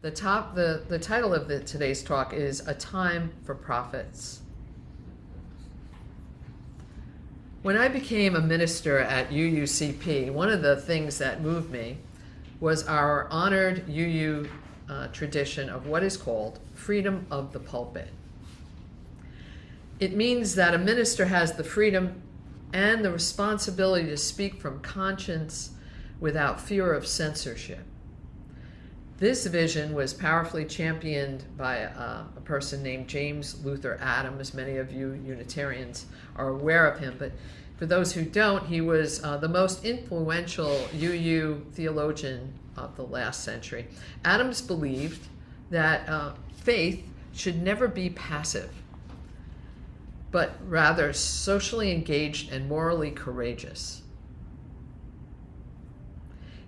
The title of today's talk is A Time for Prophets. When I became a minister at UUCP, one of the things that moved me was our honored UU tradition of what is called freedom of the pulpit. It means that a minister has the freedom and the responsibility to speak from conscience without fear of censorship. This vision was powerfully championed by a person named James Luther Adams. Many of you Unitarians are aware of him, but for those who don't, he was the most influential UU theologian of the last century. Adams believed that faith should never be passive, but rather socially engaged and morally courageous.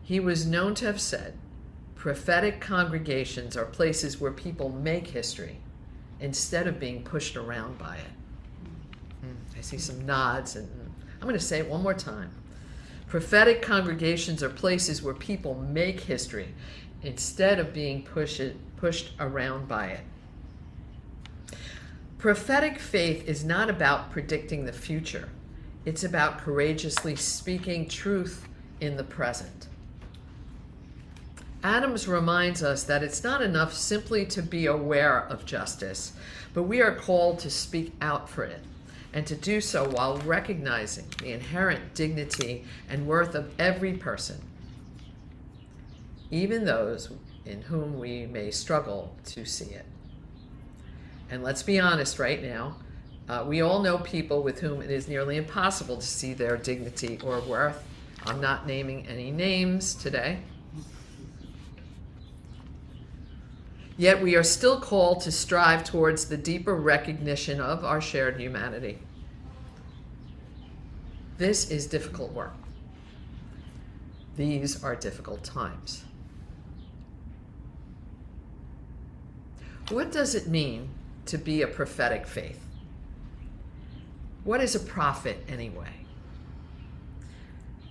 He was known to have said, prophetic congregations are places where people make history instead of being pushed around by it. I see some nods, and I'm going to say it one more time. Prophetic congregations are places where people make history instead of being pushed around by it. Prophetic faith is not about predicting the future. It's about courageously speaking truth in the present. Adams reminds us that it's not enough simply to be aware of justice, but we are called to speak out for it, and to do so while recognizing the inherent dignity and worth of every person, even those in whom we may struggle to see it. And let's be honest right now, we all know people with whom it is nearly impossible to see their dignity or worth. I'm not naming any names today. Yet we are still called to strive towards the deeper recognition of our shared humanity. This is difficult work. These are difficult times. What does it mean to be a prophetic faith? What is a prophet anyway?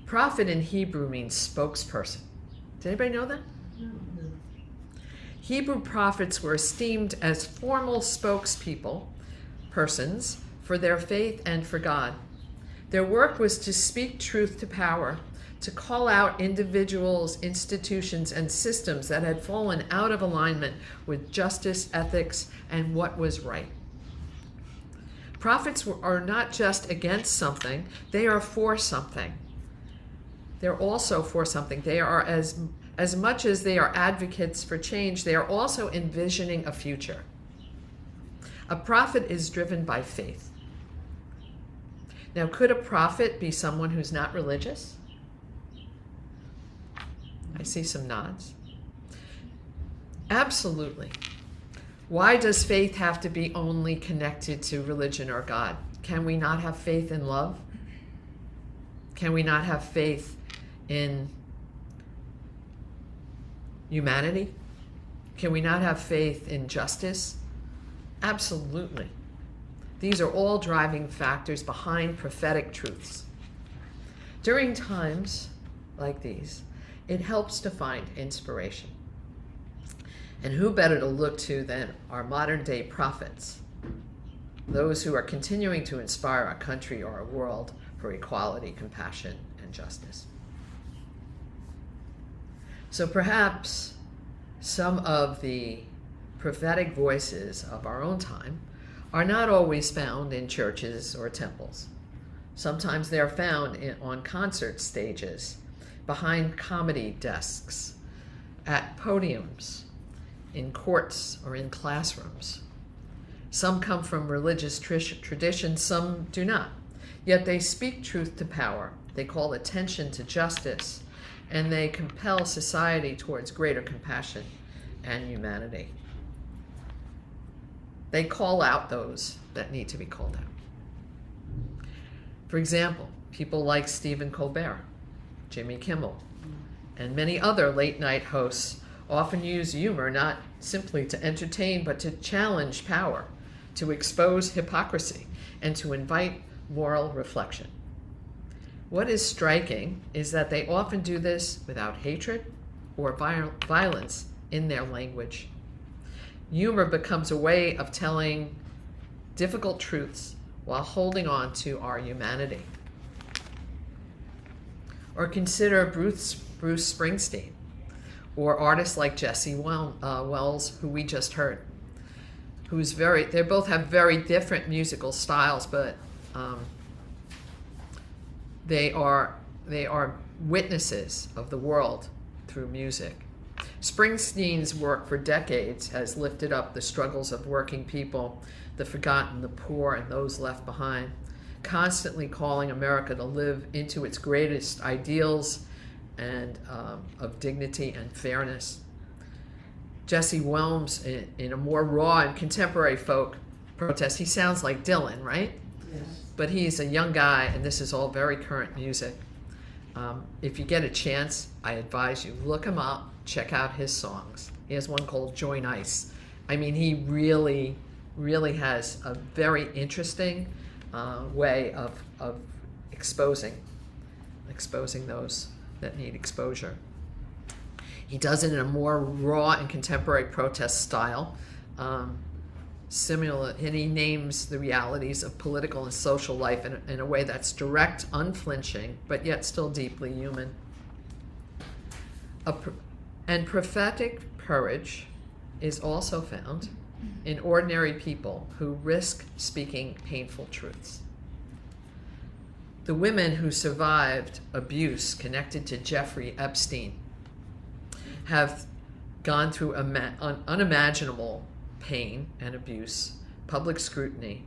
Prophet in Hebrew means spokesperson. Does anybody know that? Hebrew prophets were esteemed as formal spokespeople, persons, for their faith and for God. Their work was to speak truth to power, to call out individuals, institutions, and systems that had fallen out of alignment with justice, ethics, and what was right. Prophets are not just against something, they are for something. They're also for something. They are as much as they are advocates for change, they are also envisioning a future. A prophet is driven by faith. Now, could a prophet be someone who's not religious? I see some nods. Absolutely. Why does faith have to be only connected to religion or God? Can we not have faith in love? Can we not have faith in humanity? Can we not have faith in justice? Absolutely. These are all driving factors behind prophetic truths. During times like these, it helps to find inspiration. And who better to look to than our modern day prophets, those who are continuing to inspire our country or our world for equality, compassion, and justice. So perhaps some of the prophetic voices of our own time are not always found in churches or temples. Sometimes they are found on concert stages, behind comedy desks, at podiums, in courts, or in classrooms. Some come from religious traditions, some do not. Yet they speak truth to power. They call attention to justice, and they compel society towards greater compassion and humanity. They call out those that need to be called out. For example, people like Stephen Colbert, Jimmy Kimmel, and many other late-night hosts often use humor not simply to entertain, but to challenge power, to expose hypocrisy, and to invite moral reflection. What is striking is that they often do this without hatred or violence in their language. Humor becomes a way of telling difficult truths while holding on to our humanity. Or consider Bruce Springsteen, or artists like Jesse Wells, who we just heard, they both have very different musical styles, but they are witnesses of the world through music. Springsteen's work for decades has lifted up the struggles of working people, the forgotten, the poor, and those left behind, constantly calling America to live into its greatest ideals and of dignity and fairness. Jesse Wells, in a more raw and contemporary folk protest, he sounds like Dylan, right? Yes. But he's a young guy, and this is all very current music. If you get a chance, I advise you, look him up, check out his songs. He has one called Join Ice. I mean, he really, really has a very interesting way of exposing those that need exposure. He does it in a more raw and contemporary protest style, similar, and he names the realities of political and social life in a way that's direct, unflinching, but yet still deeply human. And prophetic courage is also found in ordinary people who risk speaking painful truths. The women who survived abuse connected to Jeffrey Epstein have gone through unimaginable pain and abuse, public scrutiny,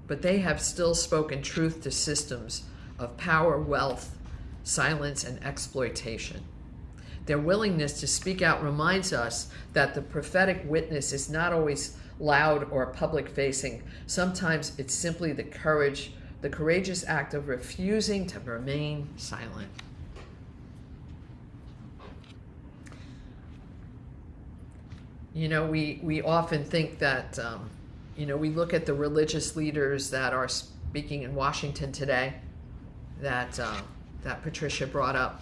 but they have still spoken truth to systems of power, wealth, silence, and exploitation. Their willingness to speak out reminds us that the prophetic witness is not always loud or public-facing. Sometimes it's simply the courageous act of refusing to remain silent. You know, we often think that, we look at the religious leaders that are speaking in Washington today that Patricia brought up.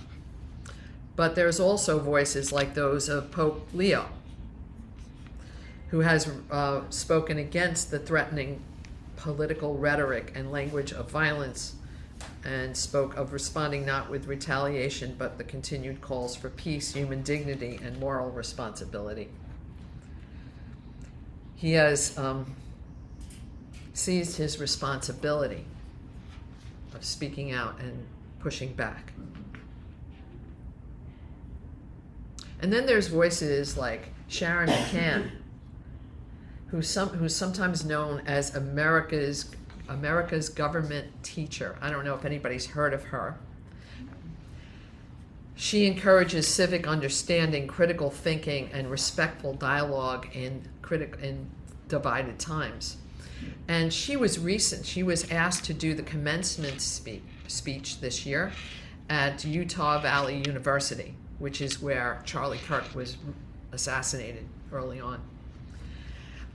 But there's also voices like those of Pope Leo, who has spoken against the threatening political rhetoric and language of violence, and spoke of responding not with retaliation, but the continued calls for peace, human dignity, and moral responsibility. He has seized his responsibility of speaking out and pushing back. And then there's voices like Sharon McCann, who's sometimes known as America's government teacher. I don't know if anybody's heard of her. She encourages civic understanding, critical thinking, and respectful dialogue in divided times. And she was asked to do the commencement speech this year at Utah Valley University, which is where Charlie Kirk was assassinated early on.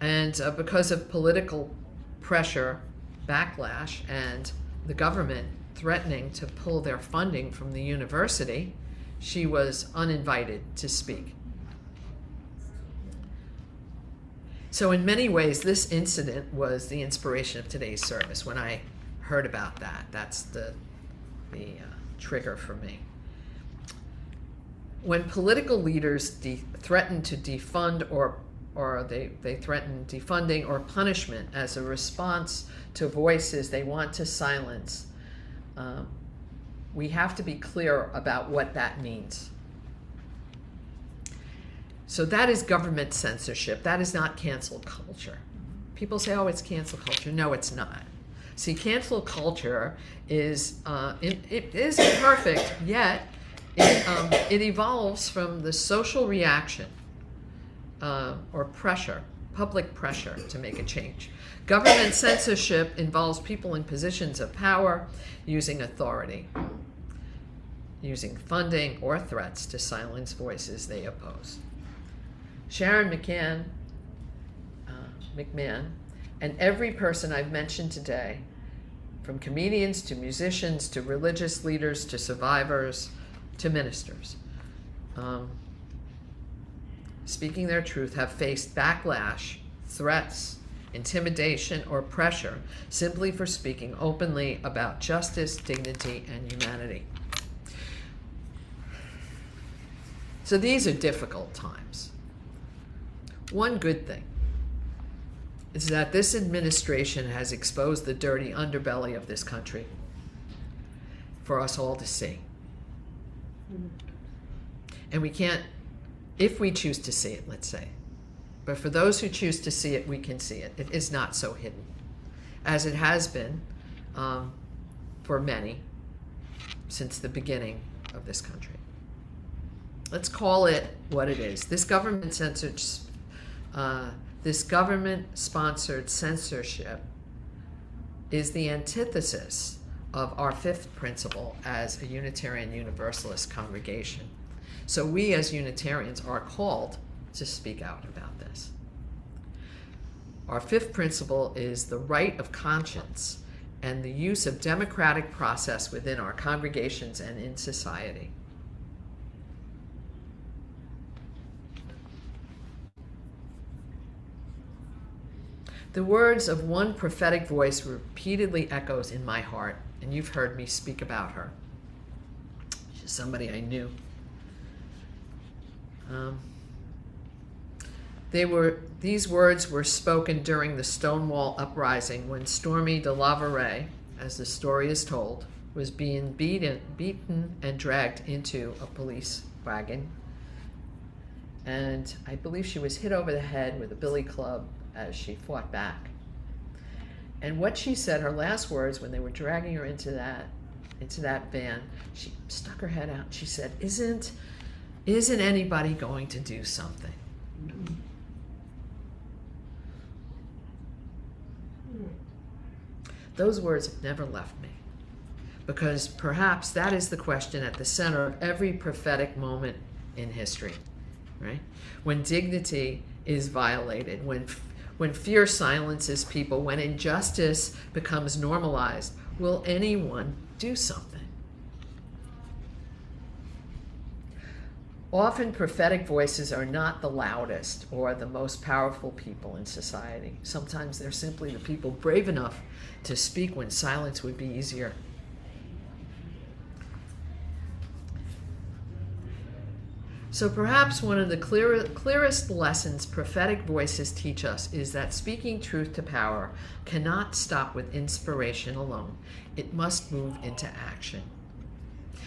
And because of political pressure, backlash, and the government threatening to pull their funding from the university, she was uninvited to speak. So in many ways, this incident was the inspiration of today's service. When I heard about that, that's the trigger for me. When political leaders threaten to defund or they threaten defunding or punishment as a response to voices they want to silence, we have to be clear about what that means. So that is government censorship. That is not cancel culture. People say, oh, it's cancel culture. No, it's not. See, cancel culture is, it is imperfect, yet it evolves from the social reaction or pressure, public pressure to make a change. Government censorship involves people in positions of power using authority, using funding or threats to silence voices they oppose. Sharon McMahon, and every person I've mentioned today, from comedians to musicians to religious leaders to survivors to ministers, speaking their truth have faced backlash, threats, intimidation, or pressure simply for speaking openly about justice, dignity, and humanity. So these are difficult times. One good thing is that this administration has exposed the dirty underbelly of this country for us all to see. And we can't, if we choose to see it, let's say. But for those who choose to see it, we can see it. It is not so hidden, as it has been for many since the beginning of this country. Let's call it what it is. This government-sponsored censorship is the antithesis of our fifth principle as a Unitarian Universalist congregation. So we as Unitarians are called to speak out about this. Our fifth principle is the right of conscience and the use of democratic process within our congregations and in society. The words of one prophetic voice repeatedly echoes in my heart, and you've heard me speak about her. She's somebody I knew. These words were spoken during the Stonewall Uprising when Stormy DeLaveray, as the story is told, was being beaten and dragged into a police wagon. And I believe she was hit over the head with a billy club as she fought back. And what she said, her last words when they were dragging her into that van, she stuck her head out and she said, Isn't anybody going to do something? Those words have never left me, because perhaps that is the question at the center of every prophetic moment in history, right? When dignity is violated, when fear silences people, when injustice becomes normalized, will anyone do something? Often prophetic voices are not the loudest or the most powerful people in society. Sometimes they're simply the people brave enough to speak when silence would be easier. So perhaps one of the clearest lessons prophetic voices teach us is that speaking truth to power cannot stop with inspiration alone. It must move into action.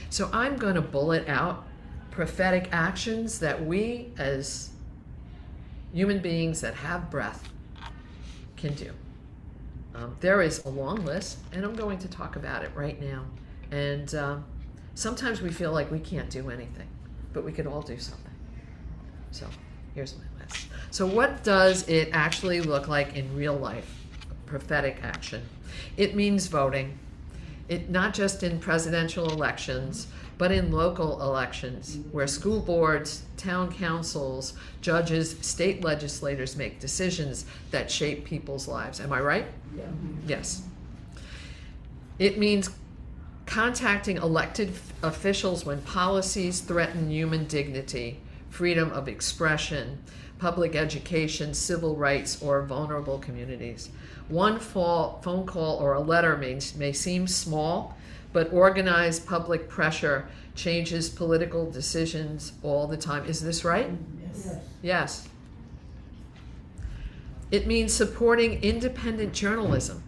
So I'm going to bullet out prophetic actions that we as human beings that have breath can do. There is a long list, and I'm going to talk about it right now. And sometimes we feel like we can't do anything, but we could all do something. So here's my list. So what does it actually look like in real life, prophetic action? It means voting. It not just in presidential elections, but in local elections where school boards, town councils, judges, state legislators make decisions that shape people's lives. Am I right? Yeah. Yes. It means contacting elected officials when policies threaten human dignity, freedom of expression, public education, civil rights, or vulnerable communities. One phone call or a letter may seem small, but organized public pressure changes political decisions all the time. Is this right? Yes. Yes. It means supporting independent journalism,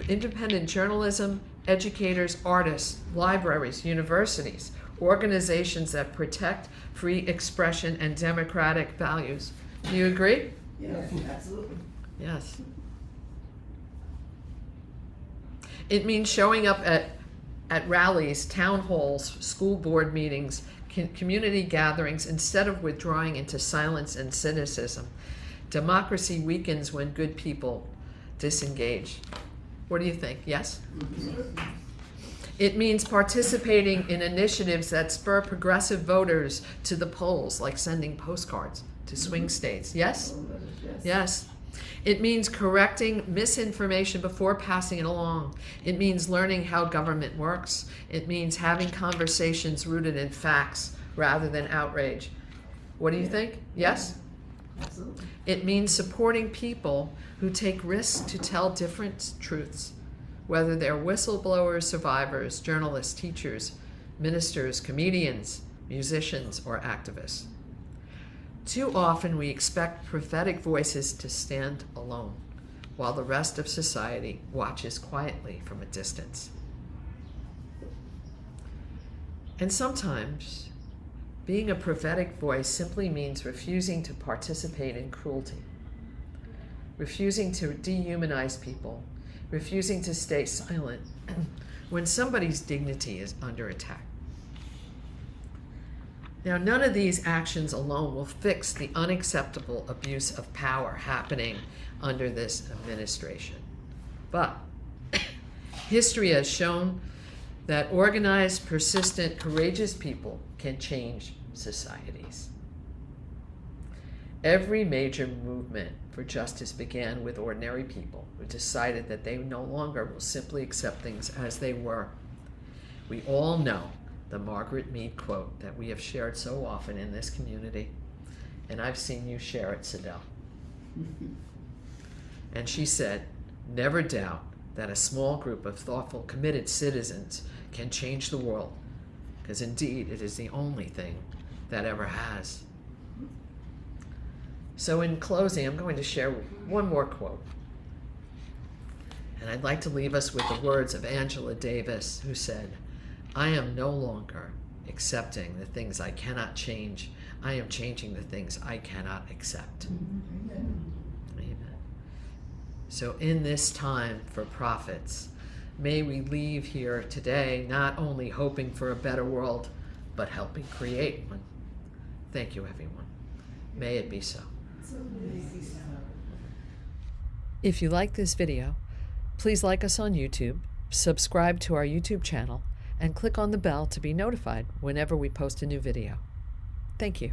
independent journalism, educators, artists, libraries, universities, organizations that protect free expression and democratic values. Do you agree? Yes, absolutely. Yes. It means showing up at rallies, town halls, school board meetings, community gatherings, instead of withdrawing into silence and cynicism. Democracy weakens when good people disengage. What do you think? Yes? It means participating in initiatives that spur progressive voters to the polls, like sending postcards to swing states. Yes? Yes. It means correcting misinformation before passing it along. It means learning how government works. It means having conversations rooted in facts rather than outrage. What do you think? Yes? Absolutely. It means supporting people who take risks to tell different truths, whether they're whistleblowers, survivors, journalists, teachers, ministers, comedians, musicians, or activists. Too often we expect prophetic voices to stand alone, while the rest of society watches quietly from a distance. And sometimes being a prophetic voice simply means refusing to participate in cruelty, refusing to dehumanize people, refusing to stay silent when somebody's dignity is under attack. Now, none of these actions alone will fix the unacceptable abuse of power happening under this administration. But history has shown that organized, persistent, courageous people can change societies. Every major movement for justice began with ordinary people who decided that they no longer will simply accept things as they were. We all know the Margaret Mead quote that we have shared so often in this community, and I've seen you share it, Sidel. And she said, "Never doubt that a small group of thoughtful, committed citizens can change the world, because indeed it is the only thing that ever has." So in closing, I'm going to share one more quote. And I'd like to leave us with the words of Angela Davis, who said, "I am no longer accepting the things I cannot change. I am changing the things I cannot accept." Amen. Amen. So in this time for prophets, may we leave here today not only hoping for a better world, but helping create one. Thank you, everyone. May it be so. If you like this video, please like us on YouTube, subscribe to our YouTube channel, and click on the bell to be notified whenever we post a new video. Thank you.